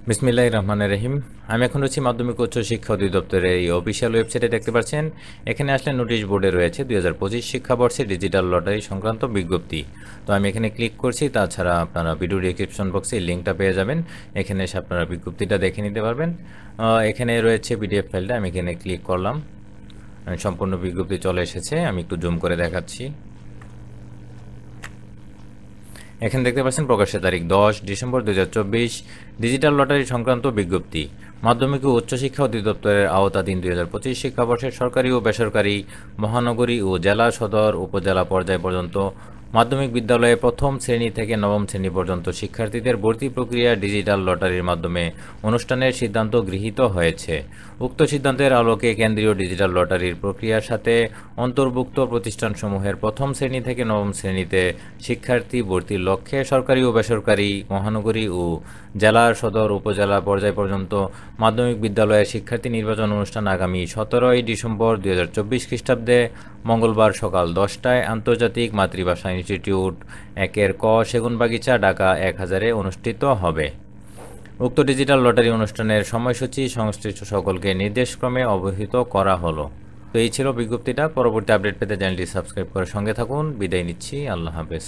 বিসমিল্লাহির রহমানির রহিম। আমি এখন রয়েছি মাধ্যমিক উচ্চ শিক্ষা অধিদপ্তরের এই অফিসিয়াল ওয়েবসাইটে দেখতে পাচ্ছেন। এখানে আসলে নোটিশ বোর্ডে রয়েছে 2025 শিক্ষাবর্ষে ডিজিটাল লটারি সংক্রান্ত বিজ্ঞপ্তি। তো আমি এখানে ক্লিক করছি। তাছাড়া আপনারা ভিডিও ডিসক্রিপশন বক্সে এই লিঙ্কটা পেয়ে যাবেন। এখানে এসে আপনারা বিজ্ঞপ্তিটা দেখে নিতে পারবেন। এখানে রয়েছে পিডিএফ ফাইলটা, আমি এখানে ক্লিক করলাম। সম্পূর্ণ বিজ্ঞপ্তি চলে এসেছে। আমি একটু জুম করে দেখাচ্ছি। এখানে দেখতে পাচ্ছেন প্রকাশের তারিখ 10 ডিসেম্বর 2024, ডিজিটাল লটারি সংক্রান্ত বিজ্ঞপ্তি। মাধ্যমিক ও উচ্চশিক্ষা অধিদপ্তরের আওতাধীন 2025 শিক্ষাবর্ষের সরকারি ও বেসরকারি, মহানগরী ও জেলা সদর উপজেলা পর্যায় পর্যন্ত মাধ্যমিক বিদ্যালয়ে প্রথম শ্রেণী থেকে নবম শ্রেণী পর্যন্ত শিক্ষার্থীদের ভর্তি প্রক্রিয়া ডিজিটাল লটারির মাধ্যমে অনুষ্ঠানের সিদ্ধান্ত গৃহীত হয়েছে। উক্ত সিদ্ধান্তের আলোকে কেন্দ্রীয় ডিজিটাল লটারির প্রক্রিয়ার সাথে অন্তর্ভুক্ত প্রতিষ্ঠানসমূহের প্রথম শ্রেণী থেকে নবম শ্রেণীতে শিক্ষার্থী ভর্তির লক্ষ্যে সরকারি ও বেসরকারি, মহানগরী ও জেলা সদর উপজেলা পর্যায় পর্যন্ত মাধ্যমিক বিদ্যালয়ের শিক্ষার্থী নির্বাচন অনুষ্ঠান আগামী 17 ডিসেম্বর 2024 খ্রিস্টাব্দে মঙ্গলবার সকাল 10টায় আন্তর্জাতিক মাতৃভাষা ইনস্টিটিউট 1-এর ক সেগুনবাগিচা, ঢাকা 1000-এ অনুষ্ঠিত হবে। উক্ত ডিজিটাল লটারি অনুষ্ঠানের সময়সূচি সংশ্লিষ্ট সকলকে নির্দেশক্রমে অবহিত করা হলো। তো এই ছিল বিজ্ঞপ্তিটা। পরবর্তী আপডেট পেতে চ্যানেলটি সাবস্ক্রাইব করে সঙ্গে থাকুন। বিদায় নিচ্ছি। আল্লাহ হাফেজ।